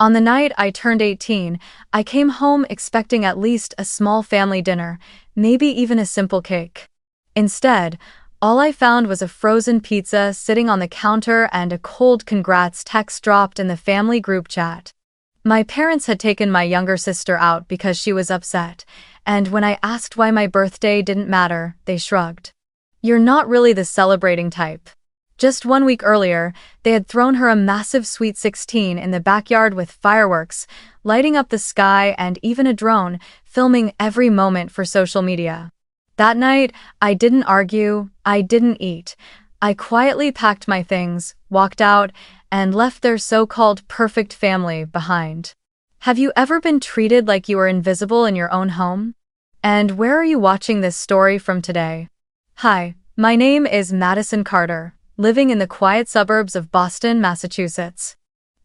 On the night I turned 18, I came home expecting at least a small family dinner, maybe even a simple cake. Instead, all I found was a frozen pizza sitting on the counter and a cold congrats text dropped in the family group chat. My parents had taken my younger sister out because she was upset, and when I asked why my birthday didn't matter, they shrugged. "You're not really the celebrating type." Just 1 week earlier, they had thrown her a massive Sweet 16 in the backyard with fireworks, lighting up the sky and even a drone, filming every moment for social media. That night, I didn't argue, I didn't eat. I quietly packed my things, walked out, and left their so-called perfect family behind. Have you ever been treated like you were invisible in your own home? And where are you watching this story from today? Hi, my name is Madison Carter, living in the quiet suburbs of Boston, Massachusetts.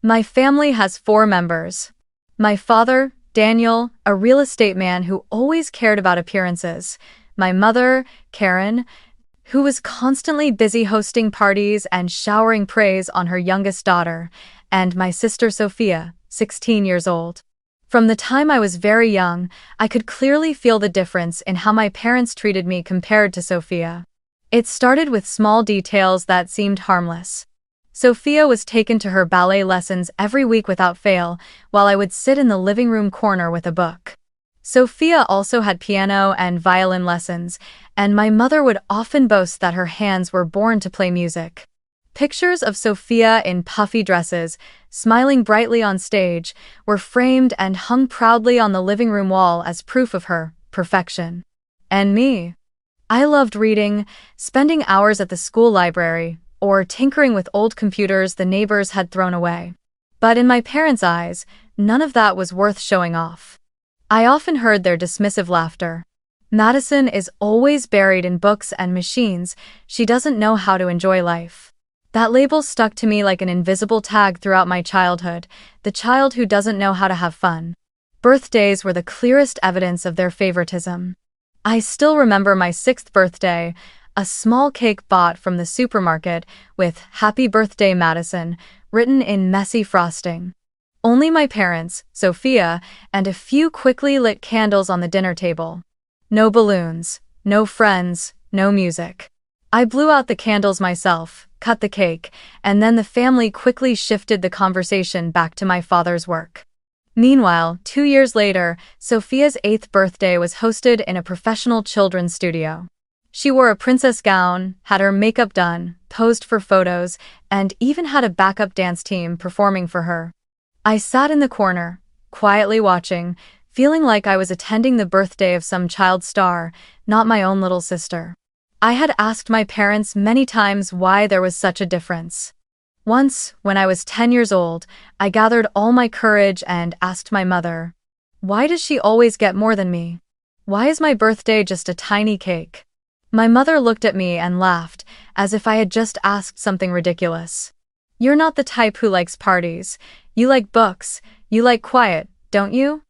My family has 4 members. My father, Daniel, a real estate man who always cared about appearances. My mother, Karen, who was constantly busy hosting parties and showering praise on her youngest daughter, and my sister Sophia, 16 years old. From the time I was very young, I could clearly feel the difference in how my parents treated me compared to Sophia. It started with small details that seemed harmless. Sophia was taken to her ballet lessons every week without fail, while I would sit in the living room corner with a book. Sophia also had piano and violin lessons, and my mother would often boast that her hands were born to play music. Pictures of Sophia in puffy dresses, smiling brightly on stage, were framed and hung proudly on the living room wall as proof of her perfection. And me? I loved reading, spending hours at the school library, or tinkering with old computers the neighbors had thrown away. But in my parents' eyes, none of that was worth showing off. I often heard their dismissive laughter. "Madison is always buried in books and machines. She doesn't know how to enjoy life." That label stuck to me like an invisible tag throughout my childhood, the child who doesn't know how to have fun. Birthdays were the clearest evidence of their favoritism. I still remember my 6th birthday, a small cake bought from the supermarket with "Happy Birthday, Madison" written in messy frosting. Only my parents, Sophia, and a few quickly lit candles on the dinner table. No balloons, no friends, no music. I blew out the candles myself, cut the cake, and then the family quickly shifted the conversation back to my father's work. Meanwhile, 2 years later, Sophia's 8th birthday was hosted in a professional children's studio. She wore a princess gown, had her makeup done, posed for photos, and even had a backup dance team performing for her. I sat in the corner, quietly watching, feeling like I was attending the birthday of some child star, not my own little sister. I had asked my parents many times why there was such a difference. Once, when I was 10 years old, I gathered all my courage and asked my mother, "Why does she always get more than me? Why is my birthday just a tiny cake?" My mother looked at me and laughed, as if I had just asked something ridiculous. "You're not the type who likes parties. You like books, you like quiet, don't you?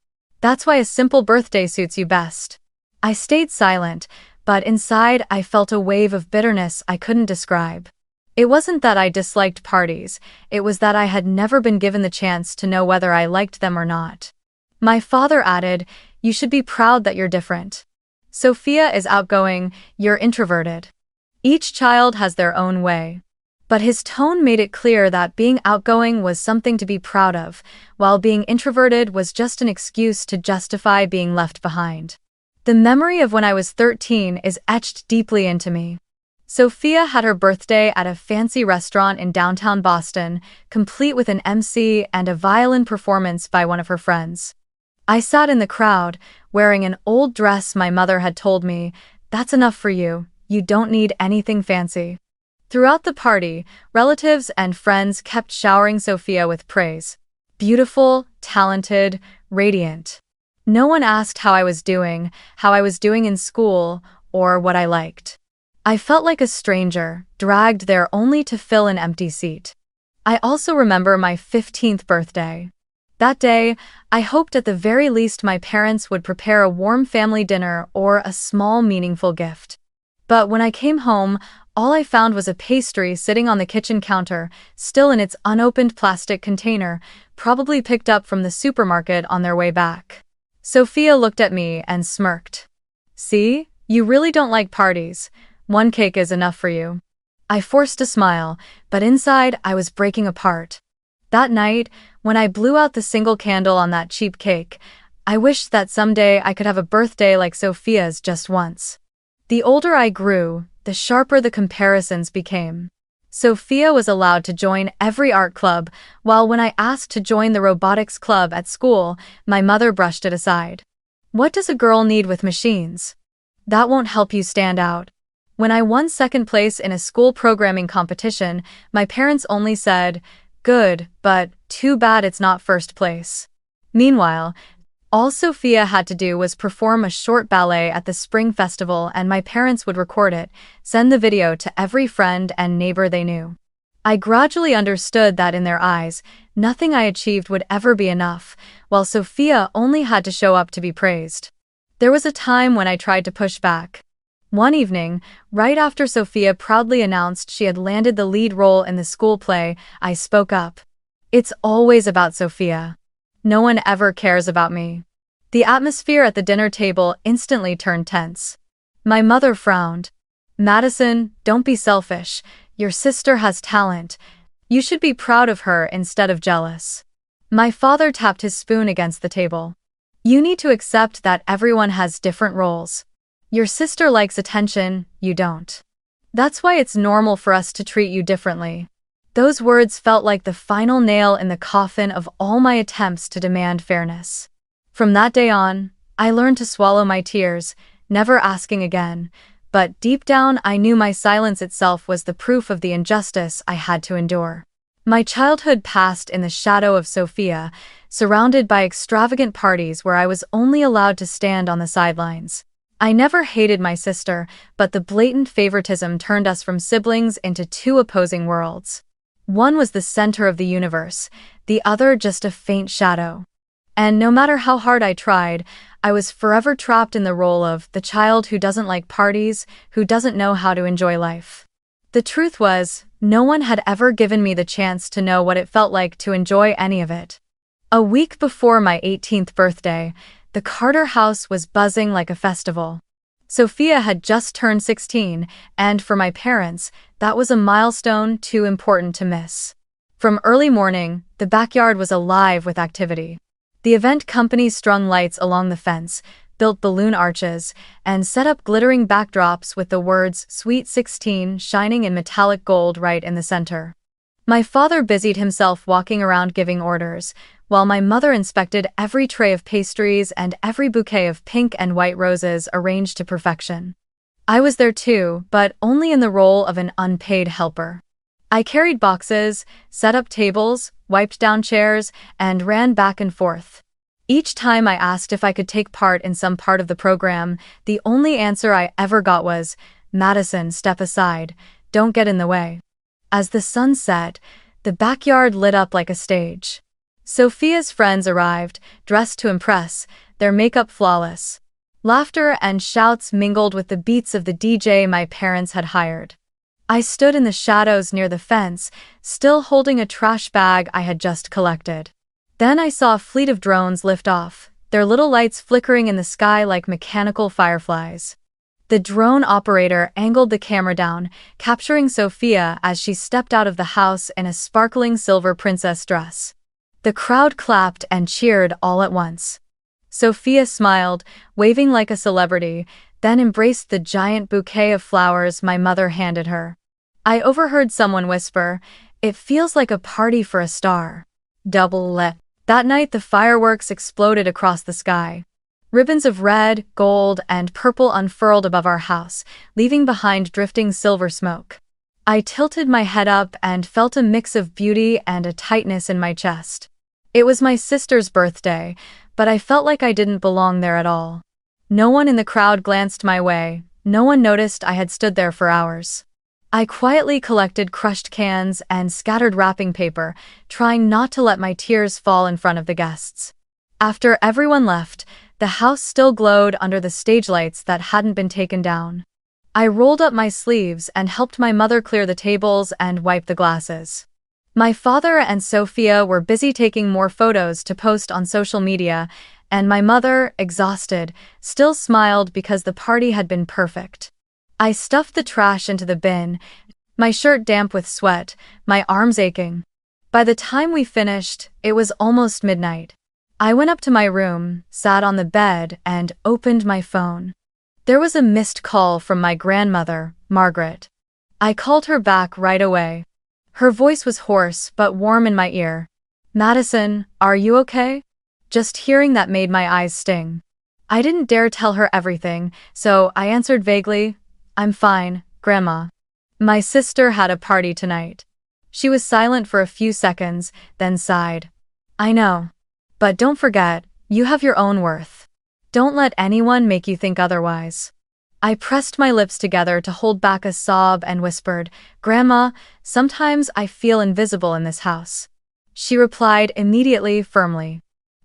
That's why a simple birthday suits you best." I stayed silent, but inside I felt a wave of bitterness I couldn't describe. It wasn't that I disliked parties, it was that I had never been given the chance to know whether I liked them or not. My father added, "You should be proud that you're different. Sophia is outgoing, you're introverted. Each child has their own way." But his tone made it clear that being outgoing was something to be proud of, while being introverted was just an excuse to justify being left behind. The memory of when I was 13 is etched deeply into me. Sophia had her birthday at a fancy restaurant in downtown Boston, complete with an MC and a violin performance by one of her friends. I sat in the crowd, wearing an old dress my mother had told me, "That's enough for you, you don't need anything fancy." Throughout the party, relatives and friends kept showering Sophia with praise. Beautiful, talented, radiant. No one asked how I was doing in school, or what I liked. I felt like a stranger, dragged there only to fill an empty seat. I also remember my 15th birthday. That day, I hoped at the very least my parents would prepare a warm family dinner or a small meaningful gift. But when I came home, all I found was a pastry sitting on the kitchen counter, still in its unopened plastic container, probably picked up from the supermarket on their way back. Sophia looked at me and smirked. "See? You really don't like parties. One cake is enough for you." I forced a smile, but inside I was breaking apart. That night, when I blew out the single candle on that cheap cake, I wished that someday I could have a birthday like Sophia's just once. The older I grew, the sharper the comparisons became. Sophia was allowed to join every art club, while when I asked to join the robotics club at school, my mother brushed it aside. "What does a girl need with machines? That won't help you stand out." When I won second place in a school programming competition, my parents only said, "Good, but too bad it's not first place." Meanwhile, all Sophia had to do was perform a short ballet at the spring festival, and my parents would record it, send the video to every friend and neighbor they knew. I gradually understood that in their eyes, nothing I achieved would ever be enough, while Sophia only had to show up to be praised. There was a time when I tried to push back. One evening, right after Sophia proudly announced she had landed the lead role in the school play, I spoke up. "It's always about Sophia. No one ever cares about me." The atmosphere at the dinner table instantly turned tense. My mother frowned. "Madison, don't be selfish. Your sister has talent. You should be proud of her instead of jealous." My father tapped his spoon against the table. "You need to accept that everyone has different roles. Your sister likes attention, you don't. That's why it's normal for us to treat you differently." Those words felt like the final nail in the coffin of all my attempts to demand fairness. From that day on, I learned to swallow my tears, never asking again, but deep down I knew my silence itself was the proof of the injustice I had to endure. My childhood passed in the shadow of Sophia, surrounded by extravagant parties where I was only allowed to stand on the sidelines. I never hated my sister, but the blatant favoritism turned us from siblings into two opposing worlds. One was the center of the universe, the other just a faint shadow. And no matter how hard I tried, I was forever trapped in the role of the child who doesn't like parties, who doesn't know how to enjoy life. The truth was, no one had ever given me the chance to know what it felt like to enjoy any of it. A week before my 18th birthday, the Carter house was buzzing like a festival. Sophia had just turned 16, and for my parents, that was a milestone too important to miss. From early morning, the backyard was alive with activity. The event company strung lights along the fence, built balloon arches, and set up glittering backdrops with the words "Sweet 16" shining in metallic gold right in the center. My father busied himself walking around giving orders, while my mother inspected every tray of pastries and every bouquet of pink and white roses arranged to perfection. I was there too, but only in the role of an unpaid helper. I carried boxes, set up tables, wiped down chairs, and ran back and forth. Each time I asked if I could take part in some part of the program, the only answer I ever got was, "Madison, step aside, don't get in the way." As the sun set, the backyard lit up like a stage. Sophia's friends arrived, dressed to impress, their makeup flawless. Laughter and shouts mingled with the beats of the DJ my parents had hired. I stood in the shadows near the fence, still holding a trash bag I had just collected. Then I saw a fleet of drones lift off, their little lights flickering in the sky like mechanical fireflies. The drone operator angled the camera down, capturing Sophia as she stepped out of the house in a sparkling silver princess dress. The crowd clapped and cheered all at once. Sophia smiled, waving like a celebrity, then embraced the giant bouquet of flowers my mother handed her. I overheard someone whisper, "It feels like a party for a star." Double lit. That night the fireworks exploded across the sky. Ribbons of red, gold, and purple unfurled above our house, leaving behind drifting silver smoke. I tilted my head up and felt a mix of beauty and a tightness in my chest. It was my sister's birthday, but I felt like I didn't belong there at all. No one in the crowd glanced my way, no one noticed I had stood there for hours. I quietly collected crushed cans and scattered wrapping paper, trying not to let my tears fall in front of the guests. After everyone left, the house still glowed under the stage lights that hadn't been taken down. I rolled up my sleeves and helped my mother clear the tables and wipe the glasses. My father and Sophia were busy taking more photos to post on social media, and my mother, exhausted, still smiled because the party had been perfect. I stuffed the trash into the bin, my shirt damp with sweat, my arms aching. By the time we finished, it was almost midnight. I went up to my room, sat on the bed, and opened my phone. There was a missed call from my grandmother, Margaret. I called her back right away. Her voice was hoarse but warm in my ear. "Madison, are you okay?" Just hearing that made my eyes sting. I didn't dare tell her everything, so I answered vaguely, "I'm fine, Grandma. My sister had a party tonight." She was silent for a few seconds, then sighed. "I know. But don't forget, you have your own worth. Don't let anyone make you think otherwise." I pressed my lips together to hold back a sob and whispered, "Grandma, sometimes I feel invisible in this house." She replied immediately, firmly,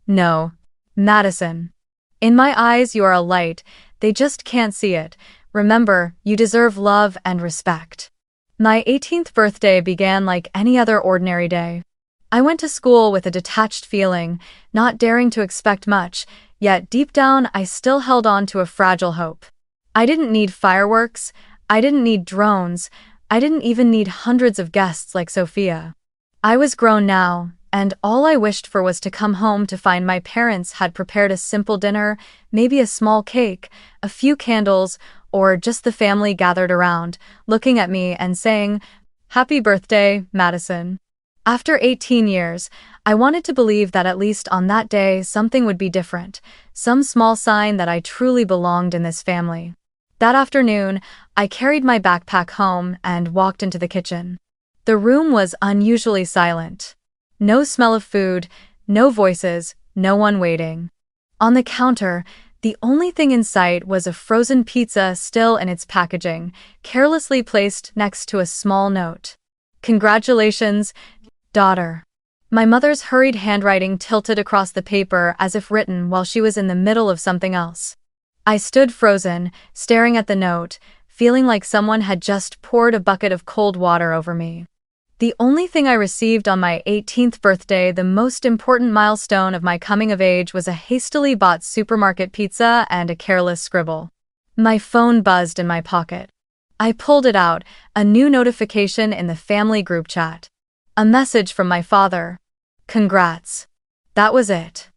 "No, Madison. In my eyes you are a light, they just can't see it. Remember, you deserve love and respect." My 18th birthday began like any other ordinary day. I went to school with a detached feeling, not daring to expect much, yet deep down I still held on to a fragile hope. I didn't need fireworks, I didn't need drones, I didn't even need hundreds of guests like Sophia. I was grown now, and all I wished for was to come home to find my parents had prepared a simple dinner, maybe a small cake, a few candles, or just the family gathered around, looking at me and saying, "Happy birthday, Madison." After 18 years, I wanted to believe that at least on that day something would be different, some small sign that I truly belonged in this family. That afternoon, I carried my backpack home and walked into the kitchen. The room was unusually silent. No smell of food, no voices, no one waiting. On the counter, the only thing in sight was a frozen pizza still in its packaging, carelessly placed next to a small note. "Congratulations, daughter." My mother's hurried handwriting tilted across the paper as if written while she was in the middle of something else. I stood frozen, staring at the note, feeling like someone had just poured a bucket of cold water over me. The only thing I received on my 18th birthday, the most important milestone of my coming of age, was a hastily bought supermarket pizza and a careless scribble. My phone buzzed in my pocket. I pulled it out, a new notification in the family group chat. A message from my father. "Congrats." That was it.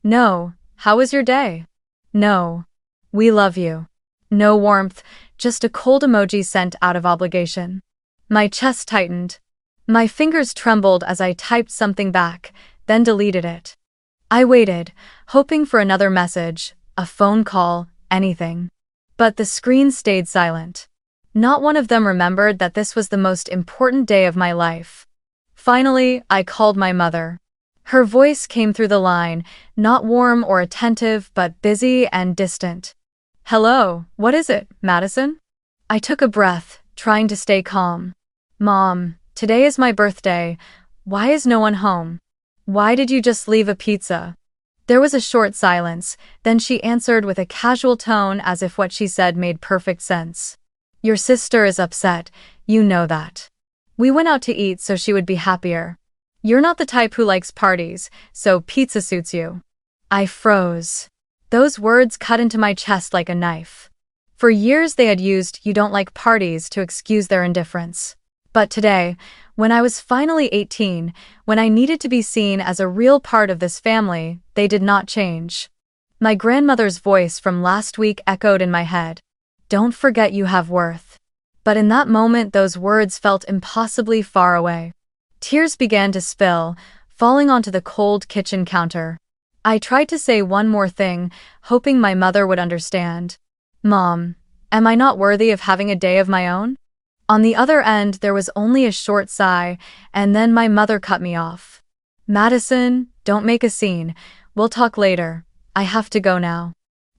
No, "How was your day?" No, "We love you." No warmth, just a cold emoji sent out of obligation. My chest tightened. My fingers trembled as I typed something back, then deleted it. I waited, hoping for another message, a phone call, anything. But the screen stayed silent. Not one of them remembered that this was the most important day of my life. Finally, I called my mother. Her voice came through the line, not warm or attentive, but busy and distant. "Hello, what is it, Madison?" I took a breath, trying to stay calm. "Mom, today is my birthday. Why is no one home? Why did you just leave a pizza?" There was a short silence, then she answered with a casual tone as if what she said made perfect sense. "Your sister is upset, you know that. We went out to eat so she would be happier. You're not the type who likes parties, so pizza suits you." I froze. Those words cut into my chest like a knife. For years they had used "you don't like parties" to excuse their indifference. But today, when I was finally 18, when I needed to be seen as a real part of this family, they did not change. My grandmother's voice from last week echoed in my head. "Don't forget you have worth." But in that moment those words felt impossibly far away. Tears began to spill, falling onto the cold kitchen counter. I tried to say one more thing, hoping my mother would understand. "Mom, am I not worthy of having a day of my own?" On the other end there was only a short sigh, and then my mother cut me off. "Madison, don't make a scene. We'll talk later. I have to go now."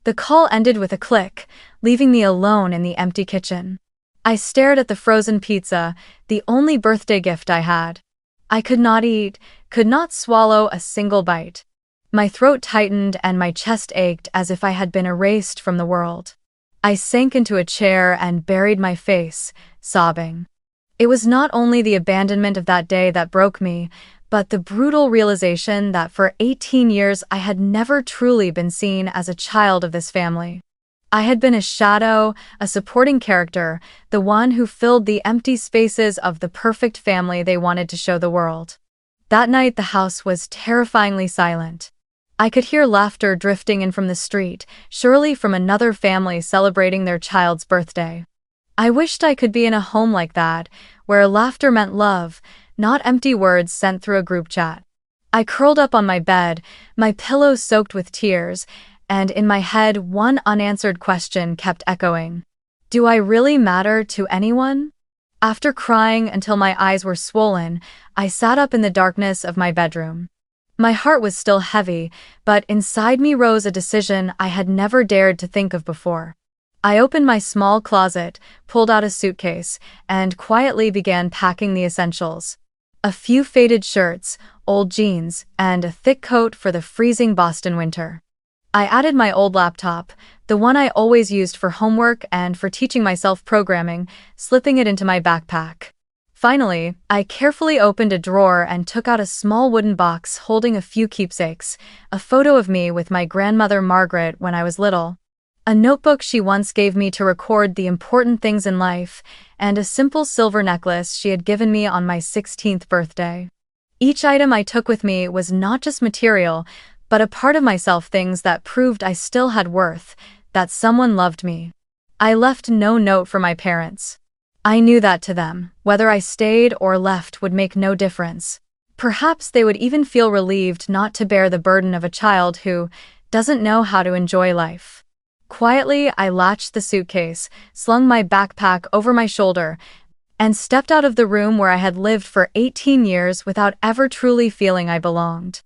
The call ended with a click, leaving me alone in the empty kitchen. I stared at the frozen pizza, the only birthday gift I had. I could not eat, could not swallow a single bite. My throat tightened and my chest ached as if I had been erased from the world. I sank into a chair and buried my face, sobbing. It was not only the abandonment of that day that broke me, but the brutal realization that for 18 years I had never truly been seen as a child of this family. I had been a shadow, a supporting character, the one who filled the empty spaces of the perfect family they wanted to show the world. That night the house was terrifyingly silent. I could hear laughter drifting in from the street, surely from another family celebrating their child's birthday. I wished I could be in a home like that, where laughter meant love, not empty words sent through a group chat. I curled up on my bed, my pillow soaked with tears, and in my head one unanswered question kept echoing. Do I really matter to anyone? After crying until my eyes were swollen, I sat up in the darkness of my bedroom. My heart was still heavy, but inside me rose a decision I had never dared to think of before. I opened my small closet, pulled out a suitcase, and quietly began packing the essentials. A few faded shirts, old jeans, and a thick coat for the freezing Boston winter. I added my old laptop, the one I always used for homework and for teaching myself programming, slipping it into my backpack. Finally, I carefully opened a drawer and took out a small wooden box holding a few keepsakes, a photo of me with my grandmother Margaret when I was little, a notebook she once gave me to record the important things in life, and a simple silver necklace she had given me on my 16th birthday. Each item I took with me was not just material, but a part of myself, things that proved I still had worth, that someone loved me. I left no note for my parents. I knew that to them, whether I stayed or left would make no difference. Perhaps they would even feel relieved not to bear the burden of a child who doesn't know how to enjoy life. Quietly, I latched the suitcase, slung my backpack over my shoulder, and stepped out of the room where I had lived for 18 years without ever truly feeling I belonged.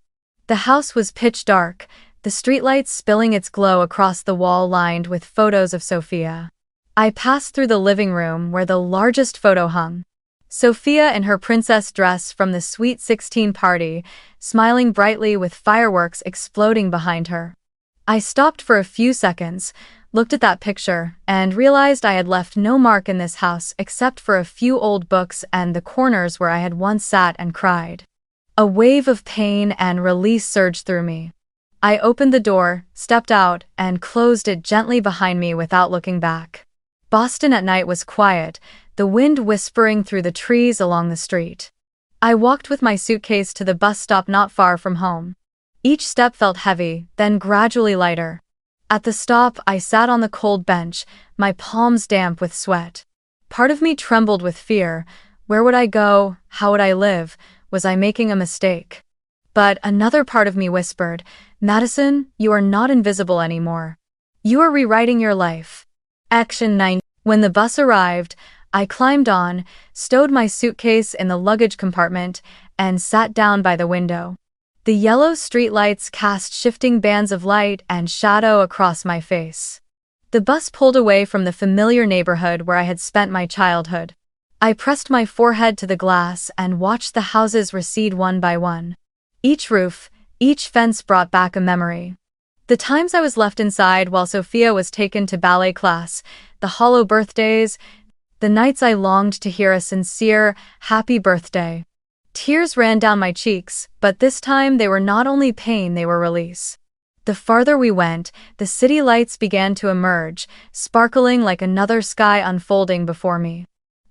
The house was pitch dark, the streetlights spilling its glow across the wall lined with photos of Sophia. I passed through the living room where the largest photo hung. Sophia in her princess dress from the Sweet 16 party, smiling brightly with fireworks exploding behind her. I stopped for a few seconds, looked at that picture, and realized I had left no mark in this house except for a few old books and the corners where I had once sat and cried. A wave of pain and release surged through me. I opened the door, stepped out, and closed it gently behind me without looking back. Boston at night was quiet, the wind whispering through the trees along the street. I walked with my suitcase to the bus stop not far from home. Each step felt heavy, then gradually lighter. At the stop, I sat on the cold bench, my palms damp with sweat. Part of me trembled with fear. Where would I go? How would I live? Was I making a mistake? But another part of me whispered, Madison, you are not invisible anymore. You are rewriting your life. Action 9. When the bus arrived, I climbed on, stowed my suitcase in the luggage compartment, and sat down by the window. The yellow streetlights cast shifting bands of light and shadow across my face. The bus pulled away from the familiar neighborhood where I had spent my childhood. I pressed my forehead to the glass and watched the houses recede one by one. Each roof, each fence brought back a memory. The times I was left inside while Sophia was taken to ballet class, the hollow birthdays, the nights I longed to hear a sincere, happy birthday. Tears ran down my cheeks, but this time they were not only pain, they were release. The farther we went, the city lights began to emerge, sparkling like another sky unfolding before me.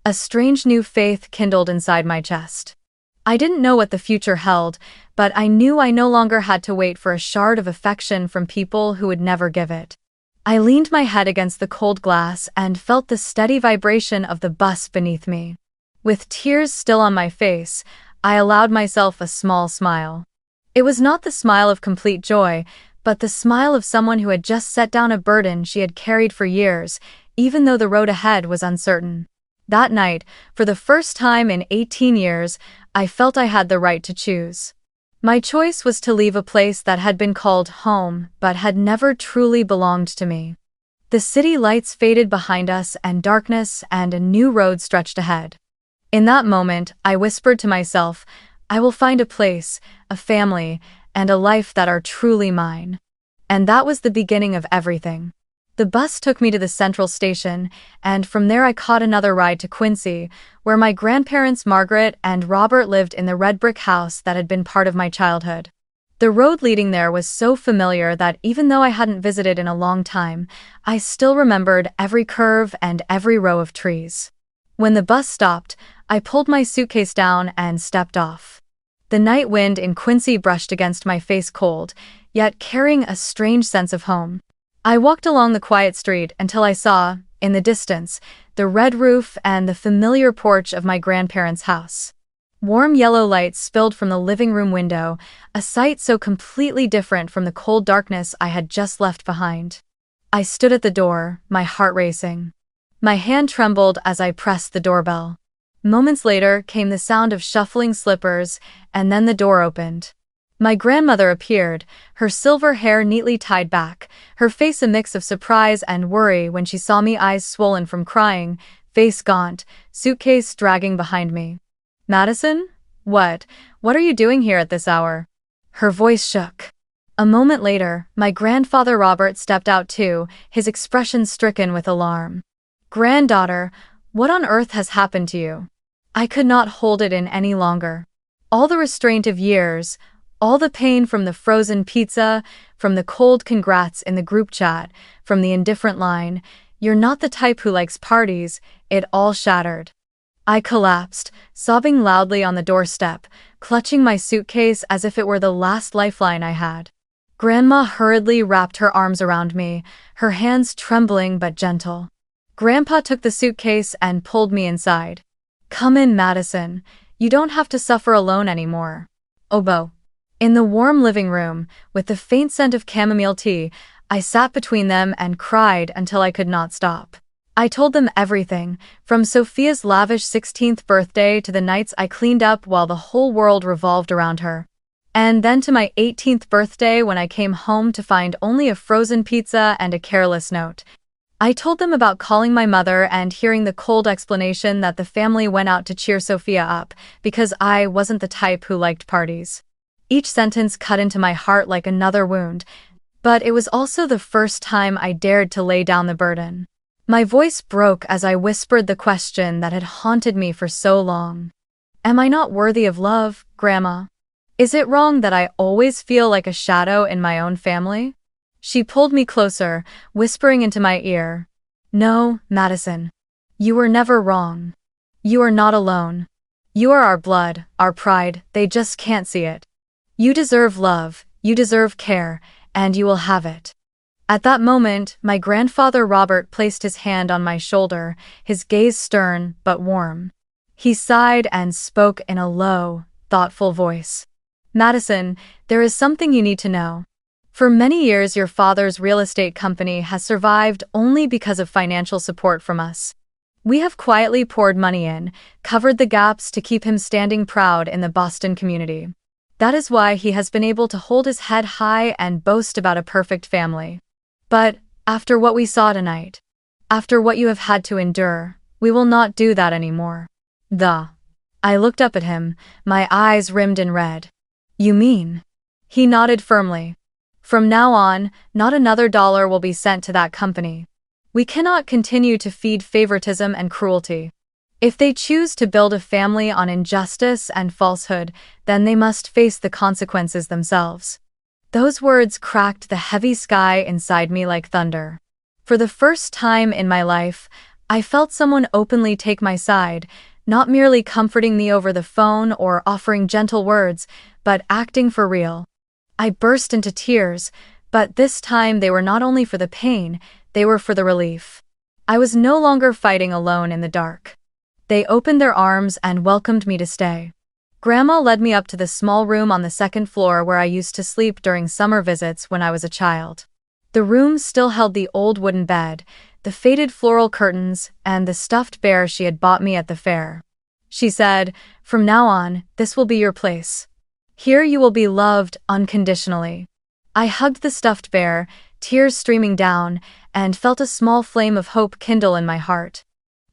A strange new faith kindled inside my chest. I didn't know what the future held, but I knew I no longer had to wait for a shard of affection from people who would never give it. I leaned my head against the cold glass and felt the steady vibration of the bus beneath me. With tears still on my face, I allowed myself a small smile. It was not the smile of complete joy, but the smile of someone who had just set down a burden she had carried for years, even though the road ahead was uncertain. That night, for the first time in 18 years, I felt I had the right to choose. My choice was to leave a place that had been called home but had never truly belonged to me. The city lights faded behind us and darkness and a new road stretched ahead. In that moment, I whispered to myself, I will find a place, a family, and a life that are truly mine. And that was the beginning of everything. The bus took me to the central station, and from there I caught another ride to Quincy, where my grandparents Margaret and Robert lived in the red brick house that had been part of my childhood. The road leading there was so familiar that even though I hadn't visited in a long time, I still remembered every curve and every row of trees. When the bus stopped, I pulled my suitcase down and stepped off. The night wind in Quincy brushed against my face cold, yet carrying a strange sense of home. I walked along the quiet street until I saw, in the distance, the red roof and the familiar porch of my grandparents' house. Warm yellow light spilled from the living room window, a sight so completely different from the cold darkness I had just left behind. I stood at the door, my heart racing. My hand trembled as I pressed the doorbell. Moments later came the sound of shuffling slippers, and then the door opened. My grandmother appeared, her silver hair neatly tied back, her face a mix of surprise and worry when she saw me, eyes swollen from crying, face gaunt, suitcase dragging behind me. "Madison? What are you doing here at this hour?" Her voice shook. A moment later, my grandfather Robert stepped out too, his expression stricken with alarm. "Granddaughter, what on earth has happened to you?" I could not hold it in any longer. All the restraint of years, all the pain from the frozen pizza, from the cold congrats in the group chat, from the indifferent line, "You're not the type who likes parties," it all shattered. I collapsed, sobbing loudly on the doorstep, clutching my suitcase as if it were the last lifeline I had. Grandma hurriedly wrapped her arms around me, her hands trembling but gentle. Grandpa took the suitcase and pulled me inside. "Come in, Madison. You don't have to suffer alone anymore." Oboe. In the warm living room, with the faint scent of chamomile tea, I sat between them and cried until I could not stop. I told them everything, from Sophia's lavish 16th birthday to the nights I cleaned up while the whole world revolved around her. And then to my 18th birthday when I came home to find only a frozen pizza and a careless note. I told them about calling my mother and hearing the cold explanation that the family went out to cheer Sophia up because I wasn't the type who liked parties. Each sentence cut into my heart like another wound, but it was also the first time I dared to lay down the burden. My voice broke as I whispered the question that had haunted me for so long. Am I not worthy of love, Grandma? Is it wrong that I always feel like a shadow in my own family? She pulled me closer, whispering into my ear, "No, Madison. You were never wrong. You are not alone. You are our blood, our pride, they just can't see it. You deserve love, you deserve care, and you will have it." At that moment, my grandfather Robert placed his hand on my shoulder, his gaze stern but warm. He sighed and spoke in a low, thoughtful voice. "Madison, there is something you need to know. For many years your father's real estate company has survived only because of financial support from us. We have quietly poured money in, covered the gaps to keep him standing proud in the Boston community. That is why he has been able to hold his head high and boast about a perfect family. But, after what we saw tonight, after what you have had to endure, we will not do that anymore." I looked up at him, my eyes rimmed in red. "You mean?" He nodded firmly. "From now on, not another dollar will be sent to that company. We cannot continue to feed favoritism and cruelty. If they choose to build a family on injustice and falsehood, then they must face the consequences themselves." Those words cracked the heavy sky inside me like thunder. For the first time in my life, I felt someone openly take my side, not merely comforting me over the phone or offering gentle words, but acting for real. I burst into tears, but this time they were not only for the pain, they were for the relief. I was no longer fighting alone in the dark. They opened their arms and welcomed me to stay. Grandma led me up to the small room on the second floor where I used to sleep during summer visits when I was a child. The room still held the old wooden bed, the faded floral curtains, and the stuffed bear she had bought me at the fair. She said, "From now on, this will be your place. Here you will be loved unconditionally." I hugged the stuffed bear, tears streaming down, and felt a small flame of hope kindle in my heart.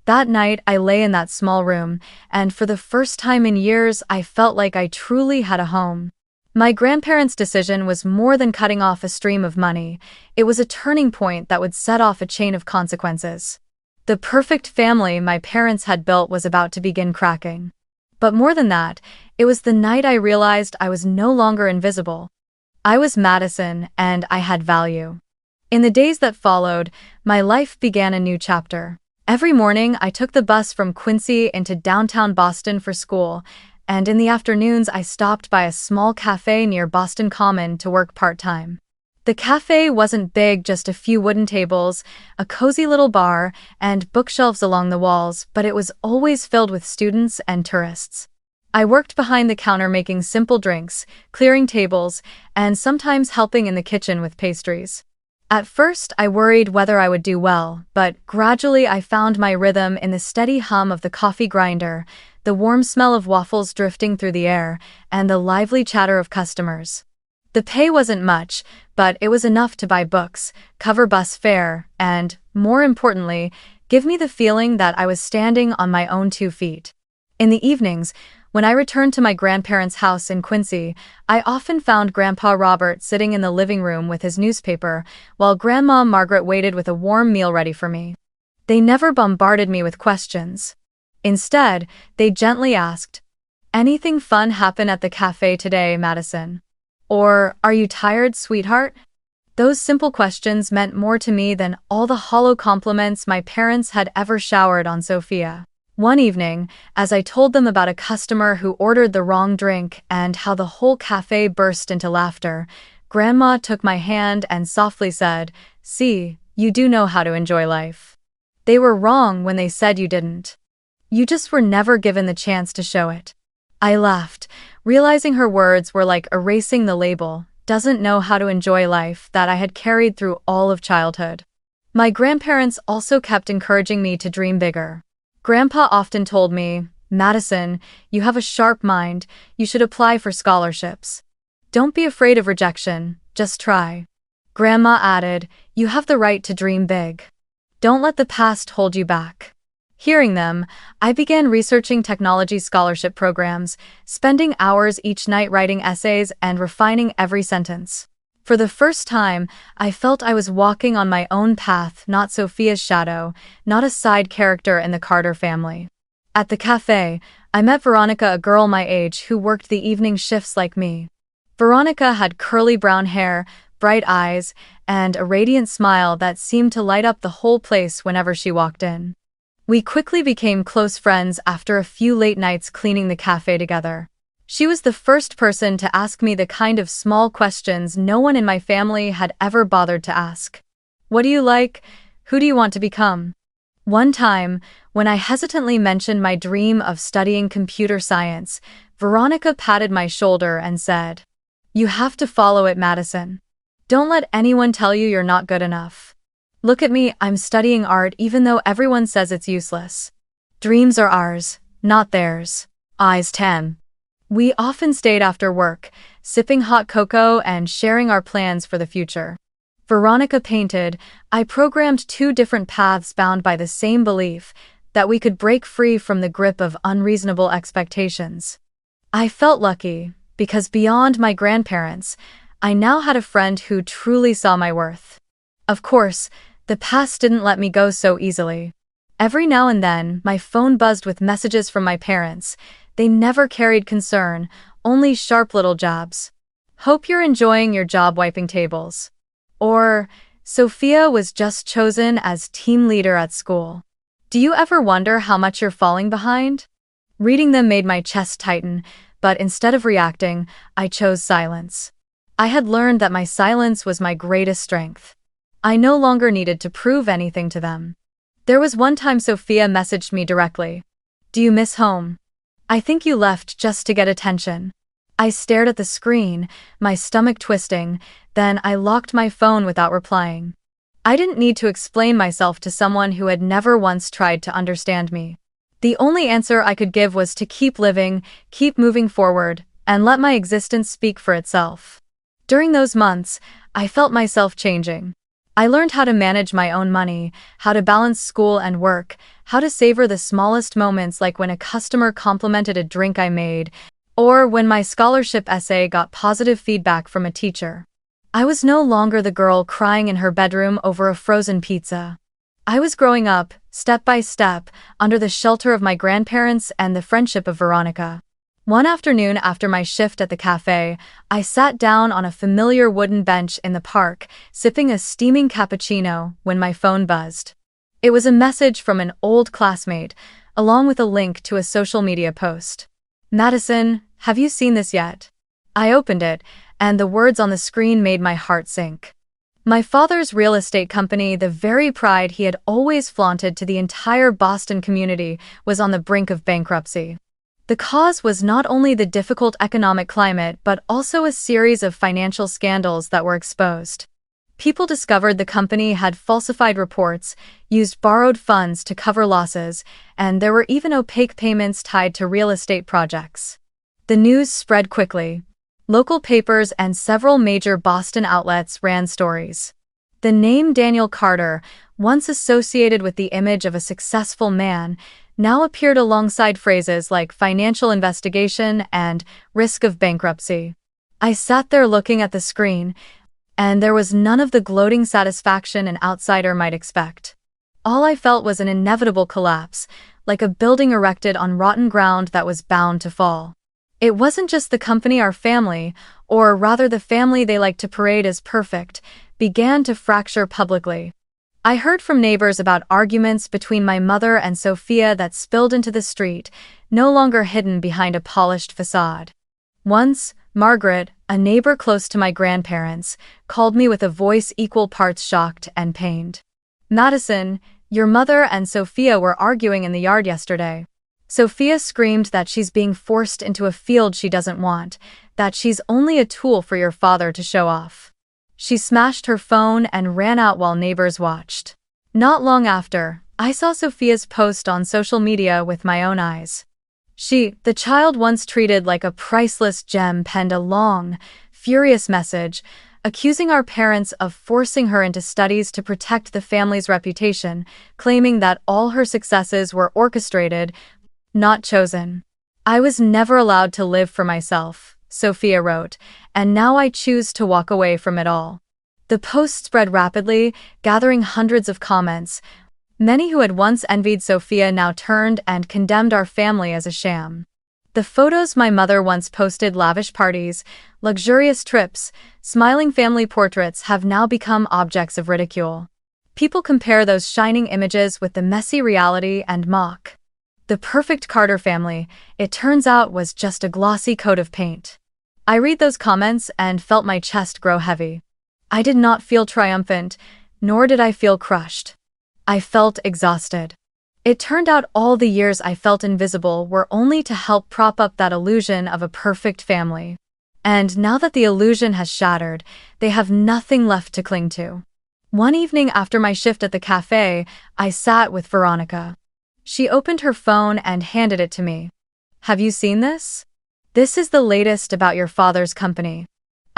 That night I lay in that small room, and for the first time in years I felt like I truly had a home. My grandparents' decision was more than cutting off a stream of money. It was a turning point that would set off a chain of consequences. The perfect family my parents had built was about to begin cracking. But more than that, it was the night I realized I was no longer invisible. I was Madison, and I had value. In the days that followed, my life began a new chapter. Every morning, I took the bus from Quincy into downtown Boston for school, and in the afternoons I stopped by a small cafe near Boston Common to work part-time. The cafe wasn't big, just a few wooden tables, a cozy little bar, and bookshelves along the walls, but it was always filled with students and tourists. I worked behind the counter making simple drinks, clearing tables, and sometimes helping in the kitchen with pastries. At first, I worried whether I would do well, but gradually I found my rhythm in the steady hum of the coffee grinder, the warm smell of waffles drifting through the air, and the lively chatter of customers. The pay wasn't much, but it was enough to buy books, cover bus fare, and, more importantly, give me the feeling that I was standing on my own 2 feet. In the evenings, when I returned to my grandparents' house in Quincy, I often found Grandpa Robert sitting in the living room with his newspaper, while Grandma Margaret waited with a warm meal ready for me. They never bombarded me with questions. Instead, they gently asked, "Anything fun happen at the cafe today, Madison?" Or, "Are you tired, sweetheart?" Those simple questions meant more to me than all the hollow compliments my parents had ever showered on Sophia. One evening, as I told them about a customer who ordered the wrong drink and how the whole cafe burst into laughter, Grandma took my hand and softly said, "See, you do know how to enjoy life. They were wrong when they said you didn't. You just were never given the chance to show it." I laughed, realizing her words were like erasing the label, "doesn't know how to enjoy life," that I had carried through all of childhood. My grandparents also kept encouraging me to dream bigger. Grandpa often told me, "Madison, you have a sharp mind, you should apply for scholarships. Don't be afraid of rejection, just try." Grandma added, "You have the right to dream big. Don't let the past hold you back." Hearing them, I began researching technology scholarship programs, spending hours each night writing essays and refining every sentence. For the first time, I felt I was walking on my own path, not Sophia's shadow, not a side character in the Carter family. At the cafe, I met Veronica, a girl my age who worked the evening shifts like me. Veronica had curly brown hair, bright eyes, and a radiant smile that seemed to light up the whole place whenever she walked in. We quickly became close friends after a few late nights cleaning the cafe together. She was the first person to ask me the kind of small questions no one in my family had ever bothered to ask. "What do you like? Who do you want to become?" One time, when I hesitantly mentioned my dream of studying computer science, Veronica patted my shoulder and said, "You have to follow it, Madison. Don't let anyone tell you you're not good enough. Look at me, I'm studying art even though everyone says it's useless. Dreams are ours, not theirs." Eyes 10. We often stayed after work, sipping hot cocoa and sharing our plans for the future. Veronica painted, I programmed 2 different paths bound by the same belief that we could break free from the grip of unreasonable expectations. I felt lucky, because beyond my grandparents, I now had a friend who truly saw my worth. Of course, the past didn't let me go so easily. Every now and then, my phone buzzed with messages from my parents. They never carried concern, only sharp little jabs. "Hope you're enjoying your job wiping tables." Or, "Sophia was just chosen as team leader at school. Do you ever wonder how much you're falling behind?" Reading them made my chest tighten, but instead of reacting, I chose silence. I had learned that my silence was my greatest strength. I no longer needed to prove anything to them. There was one time Sophia messaged me directly. "Do you miss home? I think you left just to get attention." I stared at the screen, my stomach twisting, then I locked my phone without replying. I didn't need to explain myself to someone who had never once tried to understand me. The only answer I could give was to keep living, keep moving forward, and let my existence speak for itself. During those months, I felt myself changing. I learned how to manage my own money, how to balance school and work, how to savor the smallest moments like when a customer complimented a drink I made, Or when my scholarship essay got positive feedback from a teacher. I was no longer the girl crying in her bedroom over a frozen pizza. I was growing up, step by step, under the shelter of my grandparents and the friendship of Veronica. One afternoon after my shift at the cafe, I sat down on a familiar wooden bench in the park, sipping a steaming cappuccino when my phone buzzed. It was a message from an old classmate, along with a link to a social media post. "Madison, have you seen this yet?" I opened it, and the words on the screen made my heart sink. My father's real estate company, the very pride he had always flaunted to the entire Boston community, was on the brink of bankruptcy. The cause was not only the difficult economic climate but also a series of financial scandals that were exposed. People discovered the company had falsified reports, used borrowed funds to cover losses, and there were even opaque payments tied to real estate projects. The news spread quickly. Local papers and several major Boston outlets ran stories. The name Daniel Carter, once associated with the image of a successful man, now appeared alongside phrases like financial investigation and risk of bankruptcy. I sat there looking at the screen, and there was none of the gloating satisfaction an outsider might expect. All I felt was an inevitable collapse, like a building erected on rotten ground that was bound to fall. It wasn't just the company. Our family, or rather the family they like to parade as perfect, began to fracture publicly. I heard from neighbors about arguments between my mother and Sophia that spilled into the street, no longer hidden behind a polished facade. Once, Margaret, a neighbor close to my grandparents, called me with a voice equal parts shocked and pained. "Madison, your mother and Sophia were arguing in the yard yesterday. Sophia screamed that she's being forced into a field she doesn't want, that she's only a tool for your father to show off." She smashed her phone and ran out while neighbors watched. Not long after, I saw Sophia's post on social media with my own eyes. She, the child once treated like a priceless gem, penned a long, furious message, accusing our parents of forcing her into studies to protect the family's reputation, claiming that all her successes were orchestrated, not chosen. "I was never allowed to live for myself," Sophia wrote, "and now I choose to walk away from it all." The post spread rapidly, gathering hundreds of comments. Many who had once envied Sophia now turned and condemned our family as a sham. The photos my mother once posted, lavish parties, luxurious trips, smiling family portraits, have now become objects of ridicule. People compare those shining images with the messy reality and mock. The perfect Carter family, it turns out, was just a glossy coat of paint. I read those comments and felt my chest grow heavy. I did not feel triumphant, nor did I feel crushed. I felt exhausted. It turned out all the years I felt invisible were only to help prop up that illusion of a perfect family. And now that the illusion has shattered, they have nothing left to cling to. One evening after my shift at the cafe, I sat with Veronica. She opened her phone and handed it to me. "Have you seen this? This is the latest about your father's company."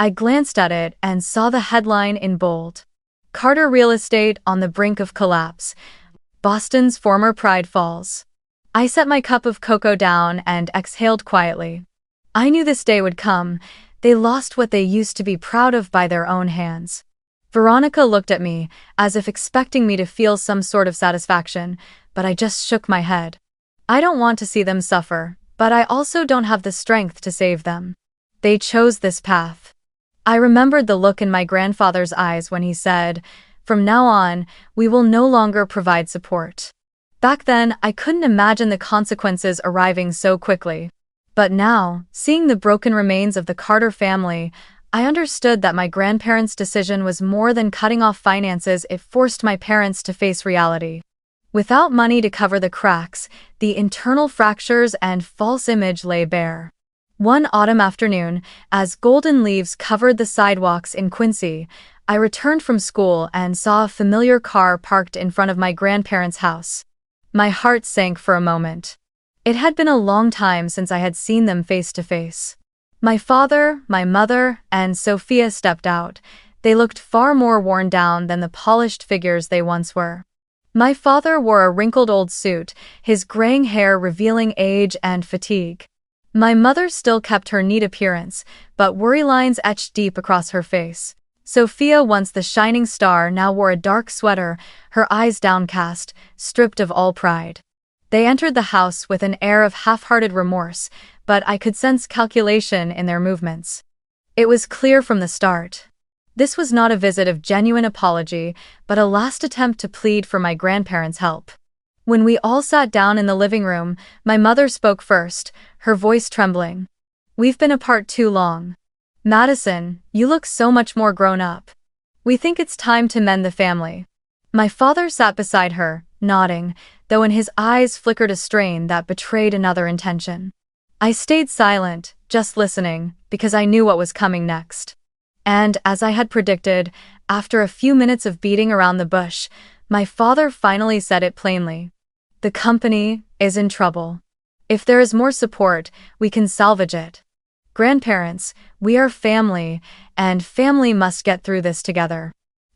I glanced at it and saw the headline in bold. "Carter Real Estate on the brink of collapse. Boston's former pride falls." I set my cup of cocoa down and exhaled quietly. I knew this day would come. They lost what they used to be proud of by their own hands. Veronica looked at me, as if expecting me to feel some sort of satisfaction, but I just shook my head. I don't want to see them suffer, but I also don't have the strength to save them. They chose this path. I remembered the look in my grandfather's eyes when he said, "From now on, we will no longer provide support." Back then, I couldn't imagine the consequences arriving so quickly. But now, seeing the broken remains of the Carter family, I understood that my grandparents' decision was more than cutting off finances. It forced my parents to face reality. Without money to cover the cracks, the internal fractures and false image lay bare. One autumn afternoon, as golden leaves covered the sidewalks in Quincy, I returned from school and saw a familiar car parked in front of my grandparents' house. My heart sank for a moment. It had been a long time since I had seen them face to face. My father, my mother, and Sophia stepped out. They looked far more worn down than the polished figures they once were. My father wore a wrinkled old suit, his graying hair revealing age and fatigue. My mother still kept her neat appearance, but worry lines etched deep across her face. Sophia, once the shining star, now wore a dark sweater, her eyes downcast, stripped of all pride. They entered the house with an air of half-hearted remorse, but I could sense calculation in their movements. It was clear from the start. This was not a visit of genuine apology, but a last attempt to plead for my grandparents' help. When we all sat down in the living room, my mother spoke first, her voice trembling. "We've been apart too long. Madison, you look so much more grown up. We think it's time to mend the family." My father sat beside her, nodding, though in his eyes flickered a strain that betrayed another intention. I stayed silent, just listening, because I knew what was coming next. And, as I had predicted, after a few minutes of beating around the bush, my father finally said it plainly. "The company is in trouble. If there is more support, we can salvage it. Grandparents, we are family, and family must get through this together."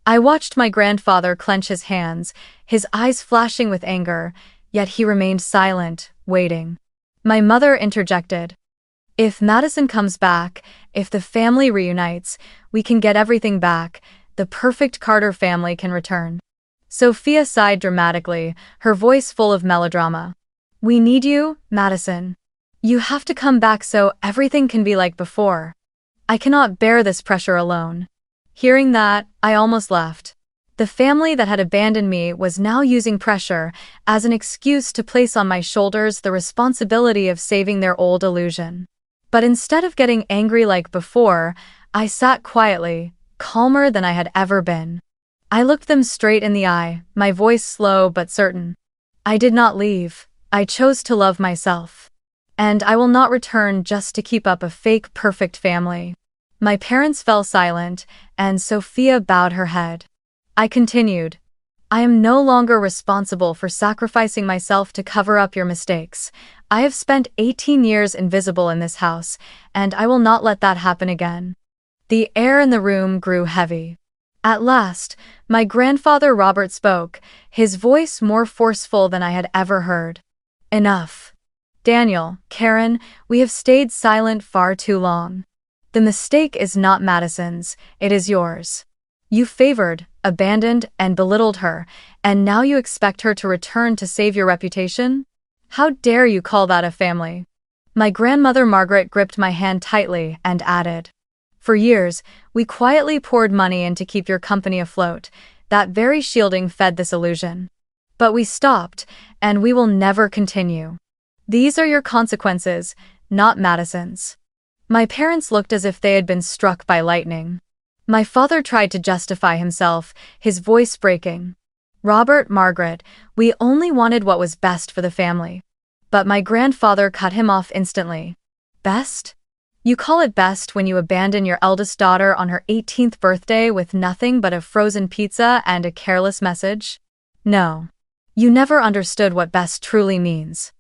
I watched my grandfather clench his hands, his eyes flashing with anger, yet he remained silent, waiting. My mother interjected. "If Madison comes back, if the family reunites, we can get everything back. The perfect Carter family can return." Sophia sighed dramatically, her voice full of melodrama. "We need you, Madison. You have to come back so everything can be like before. I cannot bear this pressure alone." Hearing that, I almost laughed. The family that had abandoned me was now using pressure as an excuse to place on my shoulders the responsibility of saving their old illusion. But instead of getting angry like before, I sat quietly, calmer than I had ever been. I looked them straight in the eye, my voice slow but certain. "I did not leave. I chose to love myself. And I will not return just to keep up a fake perfect family." My parents fell silent, and Sophia bowed her head. I continued. "I am no longer responsible for sacrificing myself to cover up your mistakes. I have spent 18 years invisible in this house, and I will not let that happen again." The air in the room grew heavy. At last, my grandfather Robert spoke, his voice more forceful than I had ever heard. "Enough. Daniel, Karen, we have stayed silent far too long. The mistake is not Madison's, it is yours. You favored, abandoned, and belittled her, and now you expect her to return to save your reputation? How dare you call that a family?" My grandmother Margaret gripped my hand tightly and added, "For years, we quietly poured money in to keep your company afloat. That very shielding fed this illusion. But we stopped, and we will never continue. These are your consequences, not Madison's." My parents looked as if they had been struck by lightning. My father tried to justify himself, his voice breaking. "Robert, Margaret, we only wanted what was best for the family." But my grandfather cut him off instantly. "Best? You call it best when you abandon your eldest daughter on her 18th birthday with nothing but a frozen pizza and a careless message? No. You never understood what best truly means."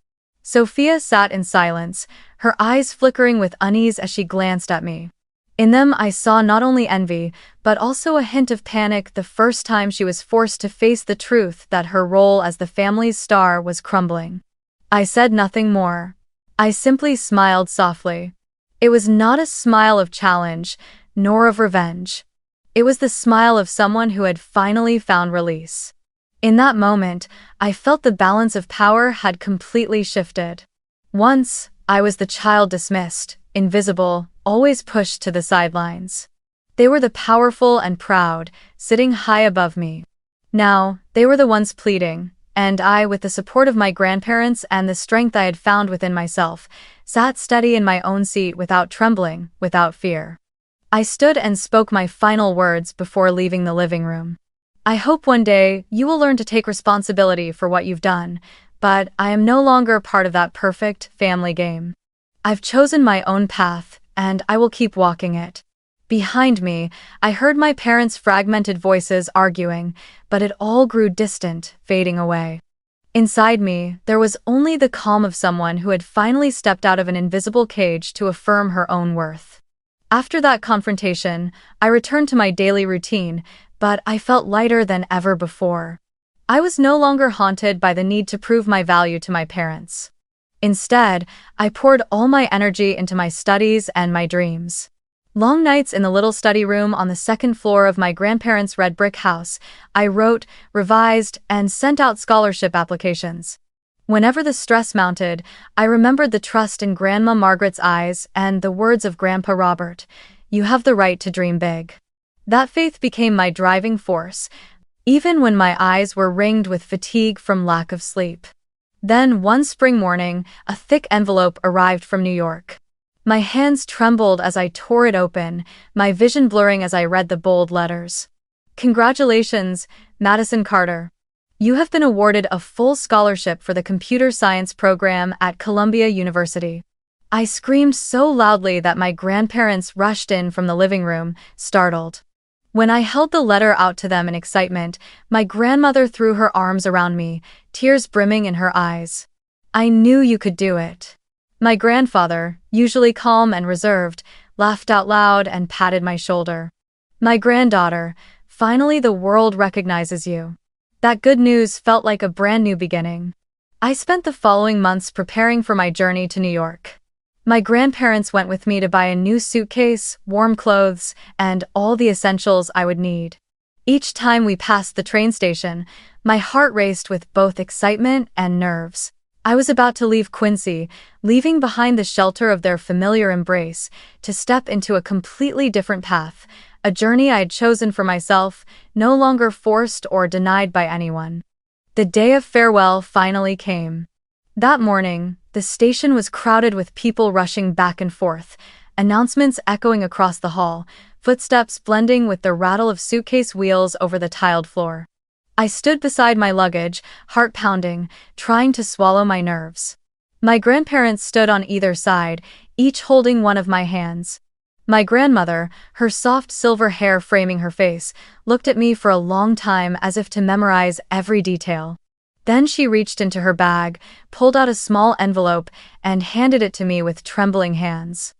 Sophia sat in silence, her eyes flickering with unease as she glanced at me. In them I saw not only envy, but also a hint of panic the first time she was forced to face the truth that her role as the family's star was crumbling. I said nothing more. I simply smiled softly. It was not a smile of challenge, nor of revenge. It was the smile of someone who had finally found release. In that moment, I felt the balance of power had completely shifted. Once, I was the child dismissed, invisible, always pushed to the sidelines. They were the powerful and proud, sitting high above me. Now, they were the ones pleading, and I, with the support of my grandparents and the strength I had found within myself, sat steady in my own seat without trembling, without fear. I stood and spoke my final words before leaving the living room. "I hope one day you will learn to take responsibility for what you've done, but I am no longer part of that perfect family game. I've chosen my own path, and I will keep walking it." Behind me, I heard my parents' fragmented voices arguing, but it all grew distant, fading away. Inside me, there was only the calm of someone who had finally stepped out of an invisible cage to affirm her own worth. After that confrontation, I returned to my daily routine, but I felt lighter than ever before. I was no longer haunted by the need to prove my value to my parents. Instead, I poured all my energy into my studies and my dreams. Long nights in the little study room on the second floor of my grandparents' red brick house, I wrote, revised, and sent out scholarship applications. Whenever the stress mounted, I remembered the trust in Grandma Margaret's eyes and the words of Grandpa Robert, "You have the right to dream big." That faith became my driving force, even when my eyes were ringed with fatigue from lack of sleep. Then, one spring morning, a thick envelope arrived from New York. My hands trembled as I tore it open, my vision blurring as I read the bold letters. "Congratulations, Madison Carter. You have been awarded a full scholarship for the computer science program at Columbia University." I screamed so loudly that my grandparents rushed in from the living room, startled. When I held the letter out to them in excitement, my grandmother threw her arms around me, tears brimming in her eyes. "I knew you could do it." My grandfather, usually calm and reserved, laughed out loud and patted my shoulder. "My granddaughter, finally the world recognizes you." That good news felt like a brand new beginning. I spent the following months preparing for my journey to New York. My grandparents went with me to buy a new suitcase, warm clothes, and all the essentials I would need. Each time we passed the train station, my heart raced with both excitement and nerves. I was about to leave Quincy, leaving behind the shelter of their familiar embrace, to step into a completely different path, a journey I had chosen for myself, no longer forced or denied by anyone. The day of farewell finally came. That morning, the station was crowded with people rushing back and forth, announcements echoing across the hall, footsteps blending with the rattle of suitcase wheels over the tiled floor. I stood beside my luggage, heart pounding, trying to swallow my nerves. My grandparents stood on either side, each holding one of my hands. My grandmother, her soft silver hair framing her face, looked at me for a long time as if to memorize every detail. Then she reached into her bag, pulled out a small envelope, and handed it to me with trembling hands.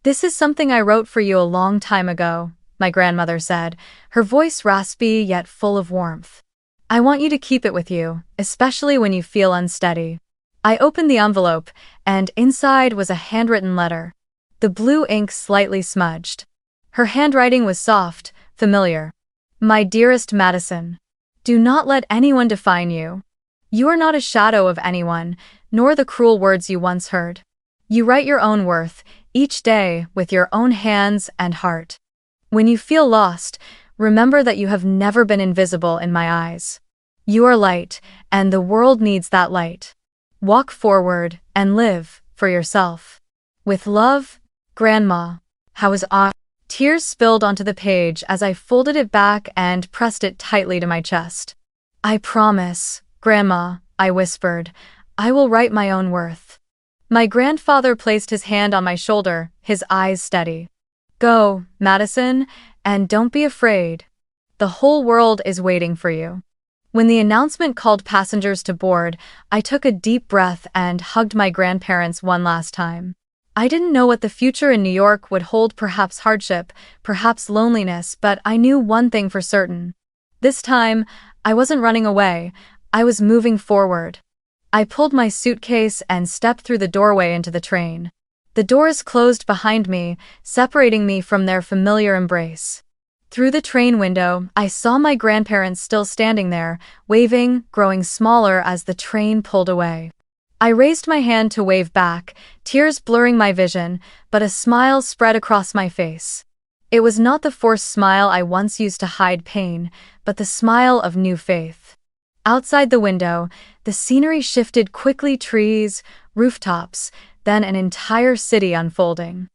"This is something I wrote for you a long time ago," my grandmother said, her voice raspy yet full of warmth. "I want you to keep it with you, especially when you feel unsteady." I opened the envelope, and inside was a handwritten letter. The blue ink slightly smudged. Her handwriting was soft, familiar. "My dearest Madison, do not let anyone define you. You are not a shadow of anyone, nor the cruel words you once heard. You write your own worth, each day, with your own hands and heart. When you feel lost, remember that you have never been invisible in my eyes. You are light, and the world needs that light. Walk forward and live for yourself. With love, Grandma." How was I? Tears spilled onto the page as I folded it back and pressed it tightly to my chest. "I promise, Grandma," I whispered, "I will write my own worth." My grandfather placed his hand on my shoulder, his eyes steady. "Go, Madison, and don't be afraid. The whole world is waiting for you." When the announcement called passengers to board, I took a deep breath and hugged my grandparents one last time. I didn't know what the future in New York would hold, perhaps hardship, perhaps loneliness, but I knew one thing for certain. This time, I wasn't running away. I was moving forward. I pulled my suitcase and stepped through the doorway into the train. The doors closed behind me, separating me from their familiar embrace. Through the train window, I saw my grandparents still standing there, waving, growing smaller as the train pulled away. I raised my hand to wave back, tears blurring my vision, but a smile spread across my face. It was not the forced smile I once used to hide pain, but the smile of new faith. Outside the window, the scenery shifted quickly: trees, rooftops, then an entire city unfolding.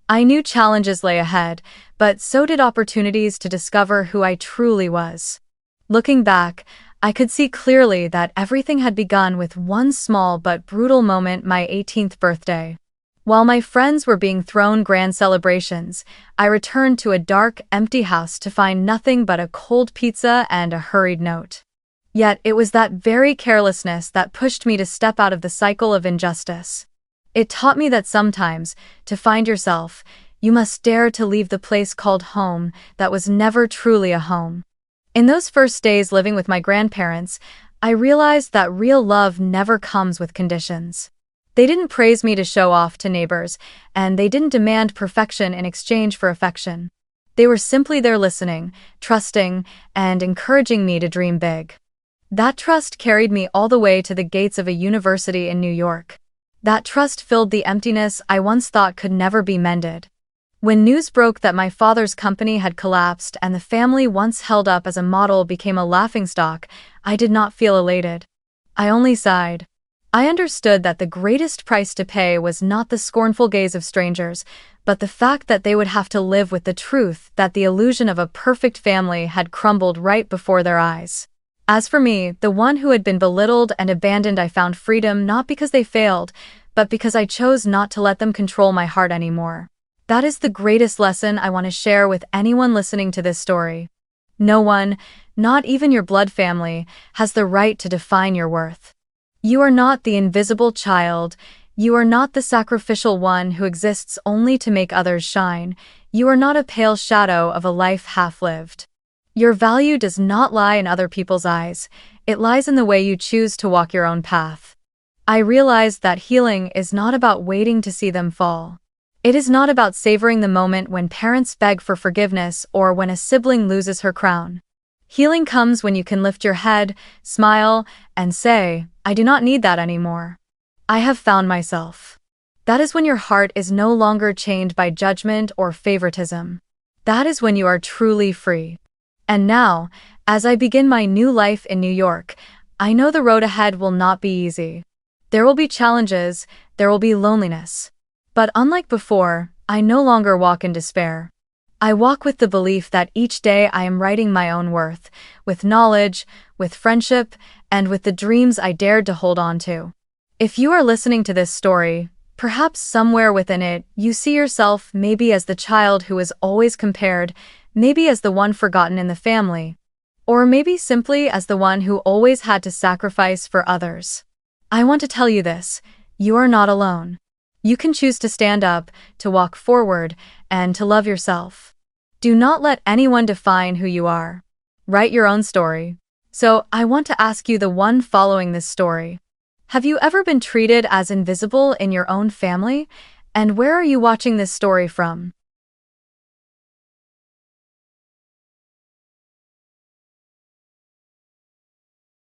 I knew challenges lay ahead, but so did opportunities to discover who I truly was. Looking back, I could see clearly that everything had begun with one small but brutal moment: my 18th birthday. While my friends were being thrown grand celebrations, I returned to a dark, empty house to find nothing but a cold pizza and a hurried note. Yet it was that very carelessness that pushed me to step out of the cycle of injustice. It taught me that sometimes, to find yourself, you must dare to leave the place called home that was never truly a home. In those first days living with my grandparents, I realized that real love never comes with conditions. They didn't praise me to show off to neighbors, and they didn't demand perfection in exchange for affection. They were simply there listening, trusting, and encouraging me to dream big. That trust carried me all the way to the gates of a university in New York. That trust filled the emptiness I once thought could never be mended. When news broke that my father's company had collapsed and the family once held up as a model became a laughingstock, I did not feel elated. I only sighed. I understood that the greatest price to pay was not the scornful gaze of strangers, but the fact that they would have to live with the truth that the illusion of a perfect family had crumbled right before their eyes. As for me, the one who had been belittled and abandoned, I found freedom not because they failed, but because I chose not to let them control my heart anymore. That is the greatest lesson I want to share with anyone listening to this story. No one, not even your blood family, has the right to define your worth. You are not the invisible child. You are not the sacrificial one who exists only to make others shine. You are not a pale shadow of a life half-lived. Your value does not lie in other people's eyes. It lies in the way you choose to walk your own path. I realized that healing is not about waiting to see them fall. It is not about savoring the moment when parents beg for forgiveness or when a sibling loses her crown. Healing comes when you can lift your head, smile, and say, "I do not need that anymore. I have found myself." That is when your heart is no longer chained by judgment or favoritism. That is when you are truly free. And now, as I begin my new life in New York, I know the road ahead will not be easy. There will be challenges, there will be loneliness. But unlike before, I no longer walk in despair. I walk with the belief that each day I am writing my own worth, with knowledge, with friendship, and with the dreams I dared to hold on to. If you are listening to this story, perhaps somewhere within it, you see yourself maybe as the child who is always compared, maybe as the one forgotten in the family, or maybe simply as the one who always had to sacrifice for others. I want to tell you this: you are not alone. You can choose to stand up, to walk forward, and to love yourself. Do not let anyone define who you are. Write your own story. So, I want to ask you, the one following this story: have you ever been treated as invisible in your own family? And where are you watching this story from?